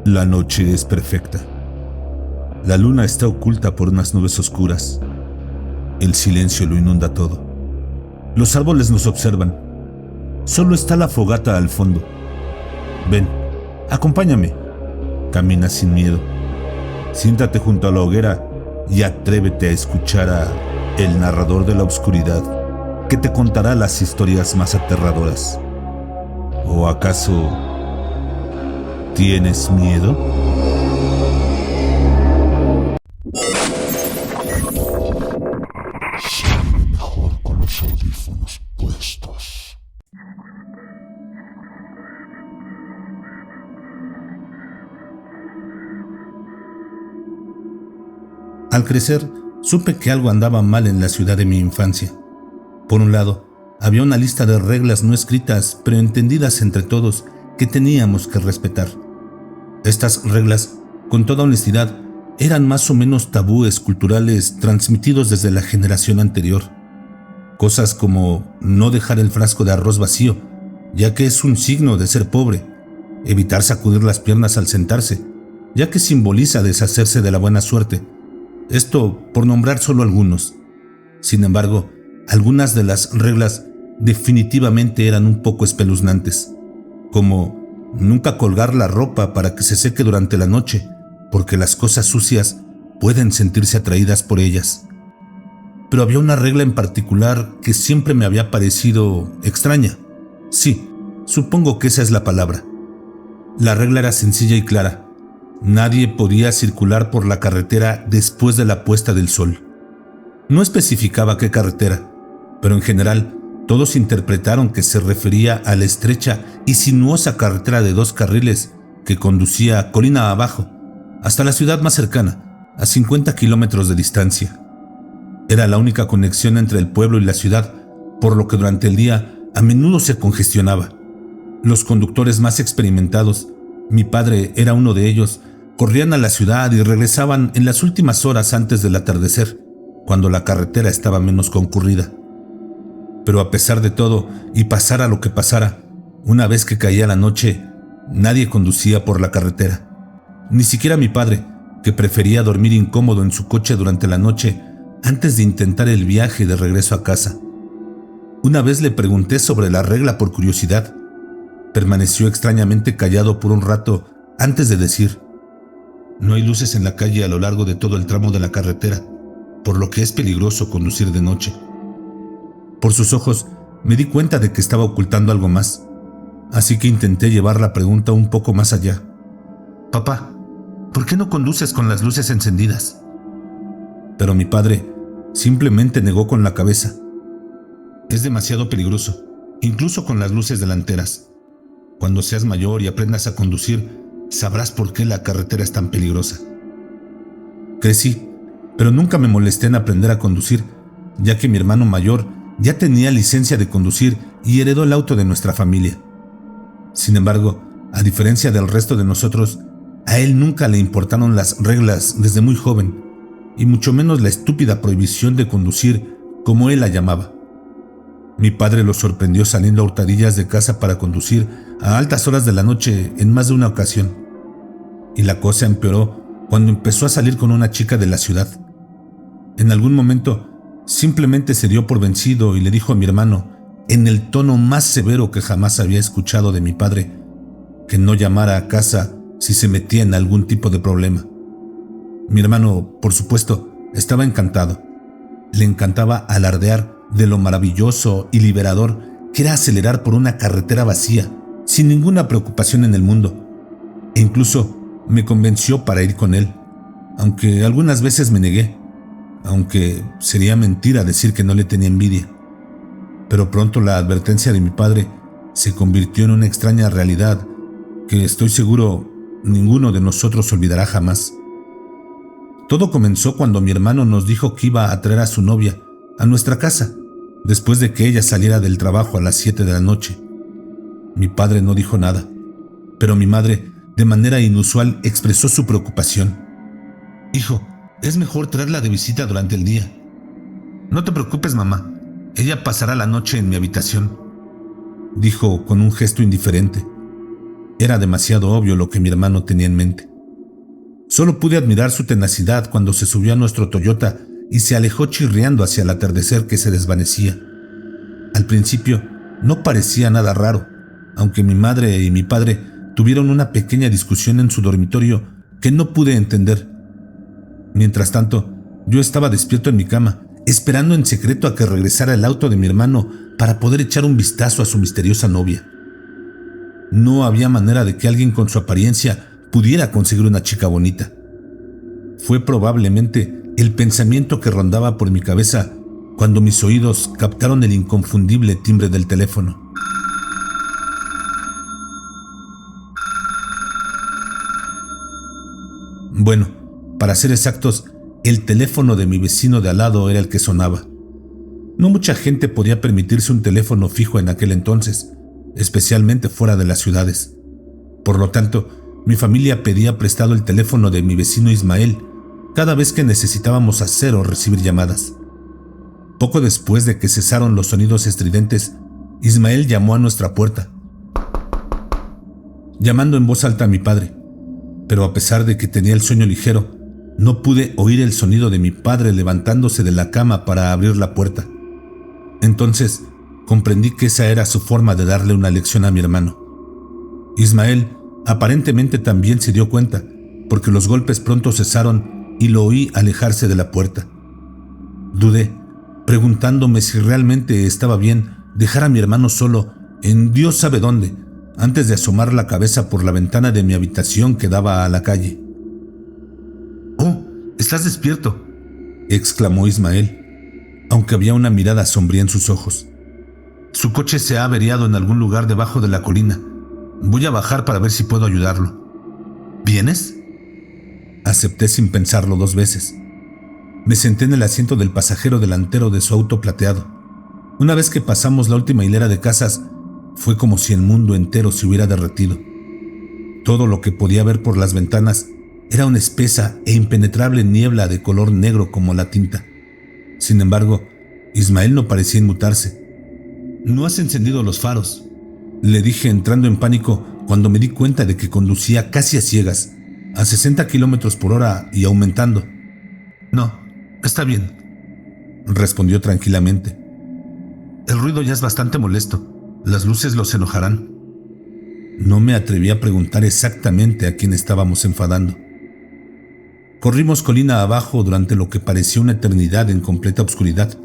La noche es perfecta. La luna está oculta por unas nubes oscuras. El silencio lo inunda todo. Los árboles nos observan. Solo está la fogata al fondo. Ven, acompáñame. Camina sin miedo. Siéntate junto a la hoguera y atrévete a escuchar a el narrador de la oscuridad, que te contará las historias más aterradoras. ¿O acaso tienes miedo? Siempre mejor con los audífonos puestos. Al crecer, supe que algo andaba mal en la ciudad de mi infancia. Por un lado, había una lista de reglas no escritas, pero entendidas entre todos, que teníamos que respetar. Estas reglas, con toda honestidad, eran más o menos tabúes culturales transmitidos desde la generación anterior. Cosas como no dejar el frasco de arroz vacío, ya que es un signo de ser pobre, evitar sacudir las piernas al sentarse, ya que simboliza deshacerse de la buena suerte. Esto por nombrar solo algunos. Sin embargo, algunas de las reglas definitivamente eran un poco espeluznantes, como nunca colgar la ropa para que se seque durante la noche, porque las cosas sucias pueden sentirse atraídas por ellas. Pero había una regla en particular que siempre me había parecido extraña. Sí, supongo que esa es la palabra. La regla era sencilla y clara. Nadie podía circular por la carretera después de la puesta del sol. No especificaba qué carretera, pero en general todos interpretaron que se refería a la estrecha y sinuosa carretera de 2 carriles que conducía colina abajo hasta la ciudad más cercana, a 50 kilómetros de distancia. Era la única conexión entre el pueblo y la ciudad, por lo que durante el día a menudo se congestionaba. Los conductores más experimentados, mi padre era uno de ellos, corrían a la ciudad y regresaban en las últimas horas antes del atardecer, cuando la carretera estaba menos concurrida. Pero a pesar de todo, y pasara lo que pasara, una vez que caía la noche, nadie conducía por la carretera. Ni siquiera mi padre, que prefería dormir incómodo en su coche durante la noche antes de intentar el viaje de regreso a casa. Una vez le pregunté sobre la regla por curiosidad. Permaneció extrañamente callado por un rato antes de decir: no hay luces en la calle a lo largo de todo el tramo de la carretera, por lo que es peligroso conducir de noche. Por sus ojos me di cuenta de que estaba ocultando algo más, así que intenté llevar la pregunta un poco más allá. Papá, ¿por qué no conduces con las luces encendidas? Pero mi padre simplemente negó con la cabeza. Es demasiado peligroso, incluso con las luces delanteras. Cuando seas mayor y aprendas a conducir, sabrás por qué la carretera es tan peligrosa. Crecí, pero nunca me molesté en aprender a conducir, ya que mi hermano mayor ya tenía licencia de conducir y heredó el auto de nuestra familia. Sin embargo, a diferencia del resto de nosotros, a él nunca le importaron las reglas desde muy joven, y mucho menos la estúpida prohibición de conducir, como él la llamaba. Mi padre lo sorprendió saliendo a hurtadillas de casa para conducir a altas horas de la noche en más de una ocasión. Y la cosa empeoró cuando empezó a salir con una chica de la ciudad. En algún momento, simplemente se dio por vencido y le dijo a mi hermano, en el tono más severo que jamás había escuchado de mi padre, que no llamara a casa si se metía en algún tipo de problema. Mi hermano, por supuesto, estaba encantado. Le encantaba alardear de lo maravilloso y liberador que era acelerar por una carretera vacía, sin ninguna preocupación en el mundo. E incluso me convenció para ir con él, aunque algunas veces me negué, aunque sería mentira decir que no le tenía envidia. Pero pronto la advertencia de mi padre se convirtió en una extraña realidad que estoy seguro ninguno de nosotros olvidará jamás. Todo comenzó cuando mi hermano nos dijo que iba a traer a su novia a nuestra casa, después de que ella saliera del trabajo a las 7 de la noche. Mi padre no dijo nada, pero mi madre, de manera inusual, expresó su preocupación. Hijo, es mejor traerla de visita durante el día. No te preocupes, mamá, ella pasará la noche en mi habitación, dijo con un gesto indiferente. Era demasiado obvio lo que mi hermano tenía en mente. Solo pude admirar su tenacidad cuando se subió a nuestro Toyota y se alejó chirriando hacia el atardecer que se desvanecía. Al principio no parecía nada raro, aunque mi madre y mi padre tuvieron una pequeña discusión en su dormitorio que no pude entender. Mientras tanto, yo estaba despierto en mi cama, esperando en secreto a que regresara el auto de mi hermano para poder echar un vistazo a su misteriosa novia. No había manera de que alguien con su apariencia pudiera conseguir una chica bonita. Fue probablemente el pensamiento que rondaba por mi cabeza cuando mis oídos captaron el inconfundible timbre del teléfono. Bueno, para ser exactos, el teléfono de mi vecino de al lado era el que sonaba. No mucha gente podía permitirse un teléfono fijo en aquel entonces, especialmente fuera de las ciudades. Por lo tanto, mi familia pedía prestado el teléfono de mi vecino Ismael cada vez que necesitábamos hacer o recibir llamadas. Poco después de que cesaron los sonidos estridentes, Ismael llamó a nuestra puerta, llamando en voz alta a mi padre, pero a pesar de que tenía el sueño ligero, no pude oír el sonido de mi padre levantándose de la cama para abrir la puerta. Entonces comprendí que esa era su forma de darle una lección a mi hermano. Ismael aparentemente también se dio cuenta, porque los golpes pronto cesaron y lo oí alejarse de la puerta. Dudé, preguntándome si realmente estaba bien dejar a mi hermano solo en Dios sabe dónde, antes de asomar la cabeza por la ventana de mi habitación que daba a la calle. «¡Oh, estás despierto!», exclamó Ismael, aunque había una mirada sombría en sus ojos. «Su coche se ha averiado en algún lugar debajo de la colina. Voy a bajar para ver si puedo ayudarlo». «¿Vienes?». Acepté sin pensarlo 2 veces. Me senté en el asiento del pasajero delantero de su auto plateado. Una vez que pasamos la última hilera de casas, fue como si el mundo entero se hubiera derretido. Todo lo que podía ver por las ventanas era una espesa e impenetrable niebla de color negro como la tinta. Sin embargo, Ismael no parecía inmutarse. «¿No has encendido los faros?», le dije entrando en pánico cuando me di cuenta de que conducía casi a ciegas, a 60 kilómetros por hora y aumentando. «No, está bien», respondió tranquilamente. «El ruido ya es bastante molesto. Las luces los enojarán». No me atreví a preguntar exactamente a quién estábamos enfadando. Corrimos colina abajo durante lo que pareció una eternidad en completa oscuridad,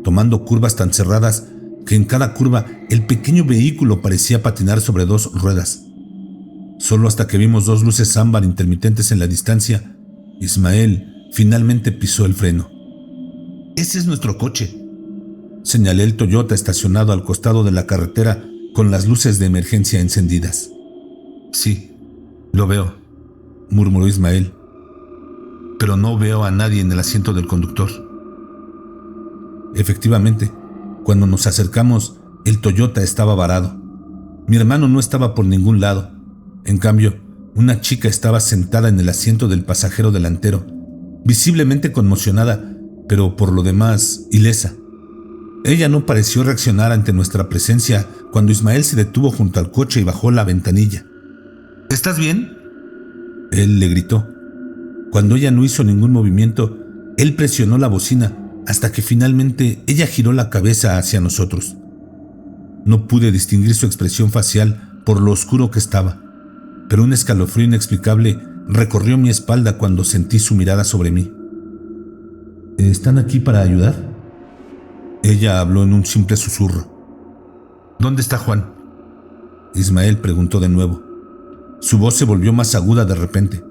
tomando curvas tan cerradas que en cada curva el pequeño vehículo parecía patinar sobre 2 ruedas. Solo hasta que vimos 2 luces ámbar intermitentes en la distancia, Ismael finalmente pisó el freno. «Ese es nuestro coche», señalé el Toyota estacionado al costado de la carretera con las luces de emergencia encendidas. «Sí, lo veo», murmuró Ismael, «pero no veo a nadie en el asiento del conductor». Efectivamente, cuando nos acercamos, el Toyota estaba varado. Mi hermano no estaba por ningún lado. En cambio, una chica estaba sentada en el asiento del pasajero delantero, visiblemente conmocionada, pero por lo demás ilesa. Ella no pareció reaccionar ante nuestra presencia cuando Ismael se detuvo junto al coche y bajó la ventanilla. «¿Estás bien?», él le gritó. Cuando ella no hizo ningún movimiento, él presionó la bocina hasta que finalmente ella giró la cabeza hacia nosotros. No pude distinguir su expresión facial por lo oscuro que estaba, pero un escalofrío inexplicable recorrió mi espalda cuando sentí su mirada sobre mí. «¿Están aquí para ayudar?», ella habló en un simple susurro. «¿Dónde está Juan?», Ismael preguntó de nuevo. Su voz se volvió más aguda de repente.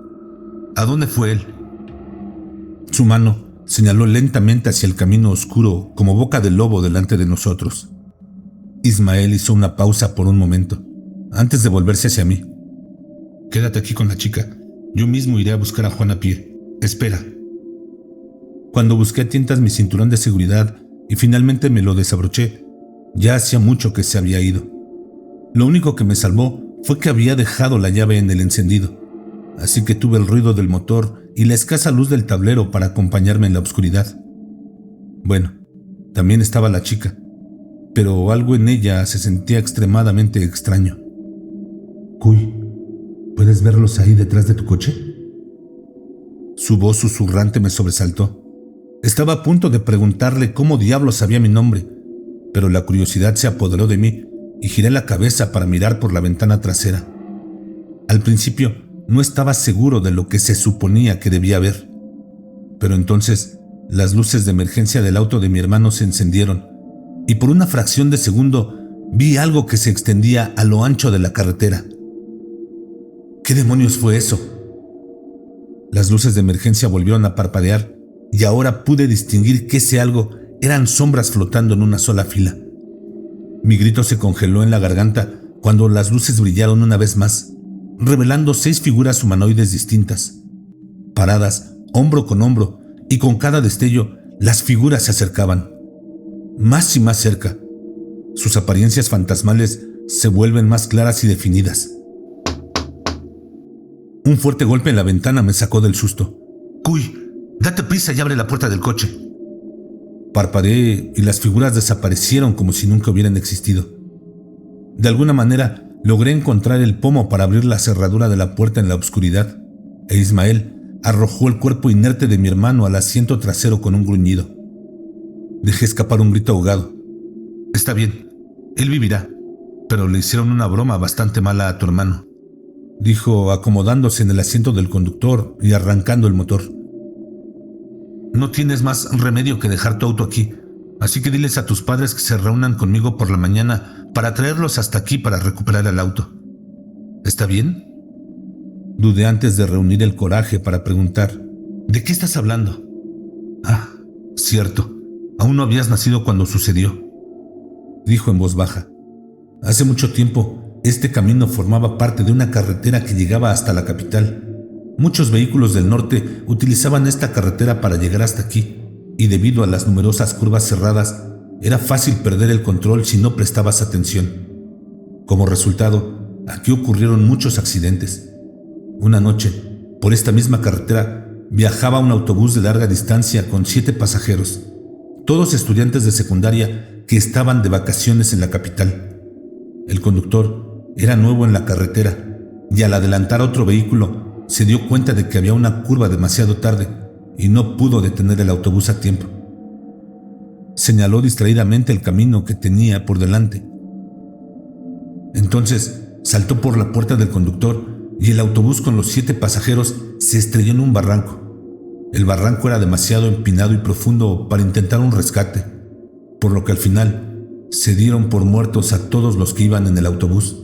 «¿A dónde fue él?». Su mano señaló lentamente hacia el camino oscuro como boca de lobo delante de nosotros. Ismael hizo una pausa por un momento, antes de volverse hacia mí. «Quédate aquí con la chica. Yo mismo iré a buscar a Juan a pie. Espera». Cuando busqué a tientas mi cinturón de seguridad y finalmente me lo desabroché, ya hacía mucho que se había ido. Lo único que me salvó fue que había dejado la llave en el encendido, así que tuve el ruido del motor y la escasa luz del tablero para acompañarme en la oscuridad. Bueno, también estaba la chica, pero algo en ella se sentía extremadamente extraño. Cuy, ¿puedes verlos ahí detrás de tu coche? Su voz susurrante me sobresaltó. Estaba a punto de preguntarle cómo diablos sabía mi nombre, pero la curiosidad se apoderó de mí y giré la cabeza para mirar por la ventana trasera. Al principio no estaba seguro de lo que se suponía que debía ver, pero entonces las luces de emergencia del auto de mi hermano se encendieron y por una fracción de segundo vi algo que se extendía a lo ancho de la carretera. ¿Qué demonios fue eso? Las luces de emergencia volvieron a parpadear y ahora pude distinguir que ese algo eran sombras flotando en una sola fila. Mi grito se congeló en la garganta cuando las luces brillaron una vez más, revelando 6 figuras humanoides distintas. Paradas, hombro con hombro, y con cada destello, las figuras se acercaban. Más y más cerca. Sus apariencias fantasmales se vuelven más claras y definidas. Un fuerte golpe en la ventana me sacó del susto. «Cuy, date prisa y abre la puerta del coche». Parpadeé y las figuras desaparecieron como si nunca hubieran existido. De alguna manera logré encontrar el pomo para abrir la cerradura de la puerta en la oscuridad, e Ismael arrojó el cuerpo inerte de mi hermano al asiento trasero con un gruñido. Dejé escapar un grito ahogado. «Está bien, él vivirá, pero le hicieron una broma bastante mala a tu hermano», dijo acomodándose en el asiento del conductor y arrancando el motor. «No tienes más remedio que dejar tu auto aquí, así que diles a tus padres que se reúnan conmigo por la mañana para traerlos hasta aquí para recuperar el auto. ¿Está bien?». Dudé antes de reunir el coraje para preguntar: «¿De qué estás hablando?». «Ah, cierto, aún no habías nacido cuando sucedió», dijo en voz baja. «Hace mucho tiempo, este camino formaba parte de una carretera que llegaba hasta la capital. Muchos vehículos del norte utilizaban esta carretera para llegar hasta aquí, y debido a las numerosas curvas cerradas, era fácil perder el control si no prestabas atención. Como resultado, aquí ocurrieron muchos accidentes. Una noche, por esta misma carretera, viajaba un autobús de larga distancia con 7 pasajeros, todos estudiantes de secundaria que estaban de vacaciones en la capital. El conductor era nuevo en la carretera y al adelantar otro vehículo se dio cuenta de que había una curva demasiado tarde y no pudo detener el autobús a tiempo. Señaló distraídamente el camino que tenía por delante. Entonces saltó por la puerta del conductor y el autobús con los 7 pasajeros se estrelló en un barranco. El barranco era demasiado empinado y profundo para intentar un rescate, por lo que al final se dieron por muertos a todos los que iban en el autobús.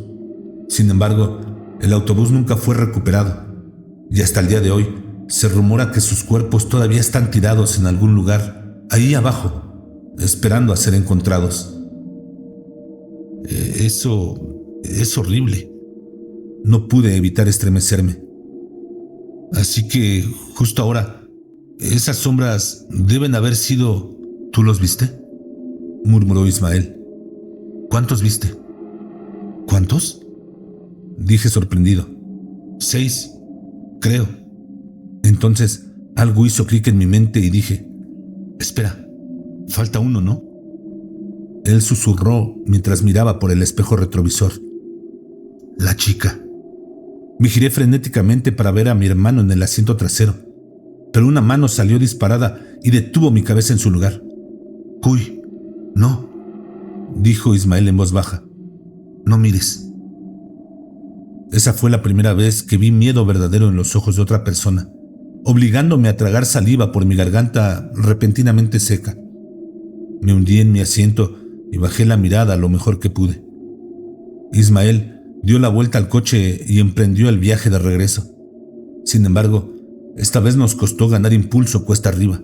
Sin embargo, el autobús nunca fue recuperado y hasta el día de hoy se rumora que sus cuerpos todavía están tirados en algún lugar, ahí abajo, esperando a ser encontrados. Eso es horrible. No pude evitar estremecerme. Así que, justo ahora, esas sombras deben haber sido... ¿Tú los viste?, murmuró Ismael. ¿Cuántos viste? ¿Cuántos?, dije sorprendido. 6, creo. Entonces algo hizo clic en mi mente y dije: «Espera, falta uno, ¿no?». Él susurró mientras miraba por el espejo retrovisor. «La chica». Me giré frenéticamente para ver a mi hermano en el asiento trasero, pero una mano salió disparada y detuvo mi cabeza en su lugar. «Cuy, no», dijo Ismael en voz baja. «No mires». Esa fue la primera vez que vi miedo verdadero en los ojos de otra persona, obligándome a tragar saliva por mi garganta repentinamente seca. Me hundí en mi asiento y bajé la mirada lo mejor que pude. Ismael dio la vuelta al coche y emprendió el viaje de regreso. Sin embargo, esta vez nos costó ganar impulso cuesta arriba.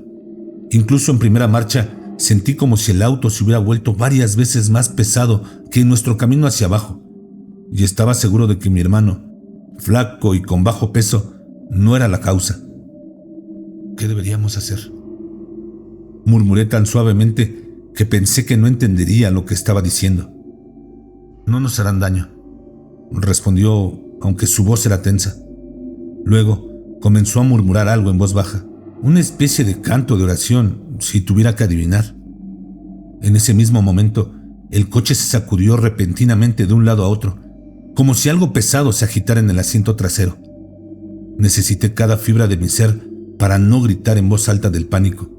Incluso en primera marcha sentí como si el auto se hubiera vuelto varias veces más pesado que en nuestro camino hacia abajo, y estaba seguro de que mi hermano, flaco y con bajo peso, no era la causa. ¿Qué deberíamos hacer?, murmuré tan suavemente que pensé que no entendería lo que estaba diciendo. «No nos harán daño», respondió, aunque su voz era tensa. Luego comenzó a murmurar algo en voz baja, una especie de canto de oración, si tuviera que adivinar. En ese mismo momento, el coche se sacudió repentinamente de un lado a otro, como si algo pesado se agitara en el asiento trasero. Necesité cada fibra de mi ser para no gritar en voz alta del pánico.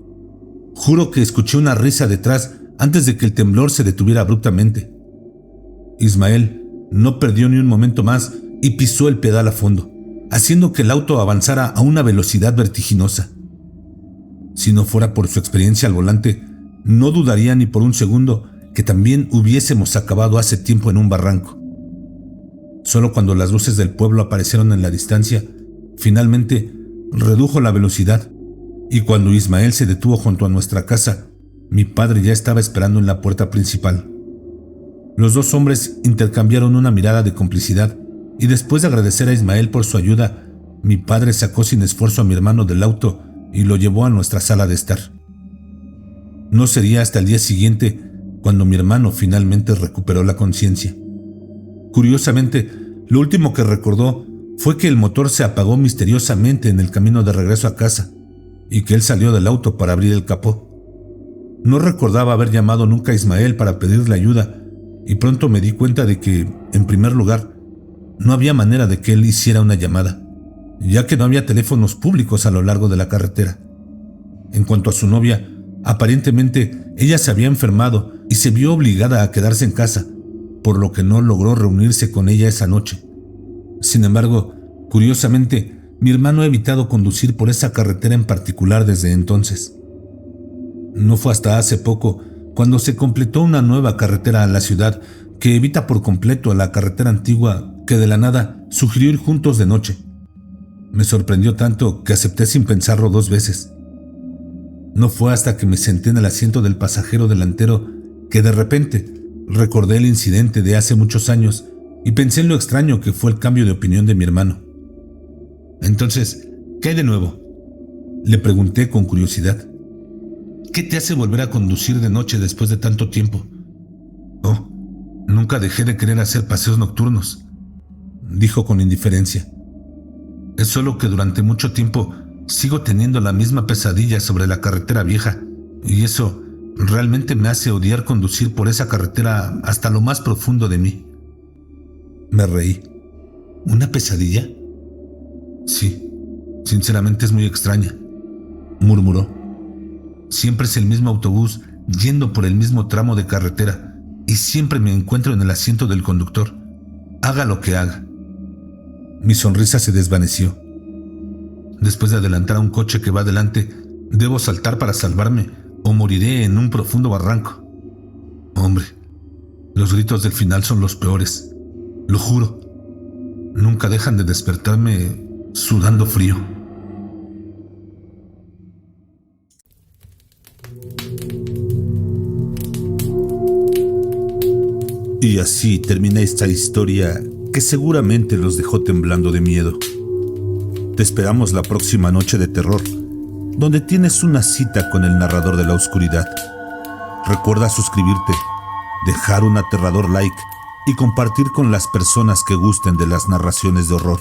Juro que escuché una risa detrás antes de que el temblor se detuviera abruptamente. Ismael no perdió ni un momento más y pisó el pedal a fondo, haciendo que el auto avanzara a una velocidad vertiginosa. Si no fuera por su experiencia al volante, no dudaría ni por un segundo que también hubiésemos acabado hace tiempo en un barranco. Solo cuando las luces del pueblo aparecieron en la distancia, finalmente redujo la velocidad, y cuando Ismael se detuvo junto a nuestra casa, mi padre ya estaba esperando en la puerta principal. Los dos hombres intercambiaron una mirada de complicidad, y después de agradecer a Ismael por su ayuda, mi padre sacó sin esfuerzo a mi hermano del auto y lo llevó a nuestra sala de estar. No sería hasta el día siguiente cuando mi hermano finalmente recuperó la conciencia. Curiosamente, lo último que recordó fue que el motor se apagó misteriosamente en el camino de regreso a casa y que él salió del auto para abrir el capó. No recordaba haber llamado nunca a Ismael para pedirle ayuda, y pronto me di cuenta de que, en primer lugar, no había manera de que él hiciera una llamada, ya que no había teléfonos públicos a lo largo de la carretera. En cuanto a su novia, aparentemente ella se había enfermado y se vio obligada a quedarse en casa, por lo que no logró reunirse con ella esa noche. Sin embargo, curiosamente, mi hermano ha evitado conducir por esa carretera en particular desde entonces. No fue hasta hace poco cuando se completó una nueva carretera a la ciudad que evita por completo la carretera antigua que de la nada sugirió ir juntos de noche. Me sorprendió tanto que acepté sin pensarlo 2 veces. No fue hasta que me senté en el asiento del pasajero delantero que de repente recordé el incidente de hace muchos años y pensé en lo extraño que fue el cambio de opinión de mi hermano. Entonces, ¿qué hay de nuevo?, le pregunté con curiosidad. ¿Qué te hace volver a conducir de noche después de tanto tiempo? Oh, nunca dejé de querer hacer paseos nocturnos, dijo con indiferencia. Es solo que durante mucho tiempo sigo teniendo la misma pesadilla sobre la carretera vieja, y eso realmente me hace odiar conducir por esa carretera hasta lo más profundo de mí. Me reí. ¿Una pesadilla? Sí, sinceramente es muy extraña, murmuró. Siempre es el mismo autobús yendo por el mismo tramo de carretera y siempre me encuentro en el asiento del conductor, haga lo que haga. Mi sonrisa se desvaneció. Después de adelantar a un coche que va adelante, debo saltar para salvarme o moriré en un profundo barranco. Hombre, los gritos del final son los peores, lo juro. Nunca dejan de despertarme sudando frío. Y así termina esta historia que seguramente los dejó temblando de miedo. Te esperamos la próxima noche de terror, donde tienes una cita con el narrador de la oscuridad. Recuerda suscribirte, dejar un aterrador like y compartir con las personas que gusten de las narraciones de horror.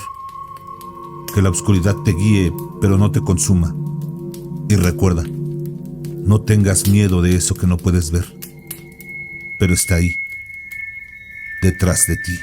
Que la oscuridad te guíe, pero no te consuma. Y recuerda, no tengas miedo de eso que no puedes ver, pero está ahí, detrás de ti.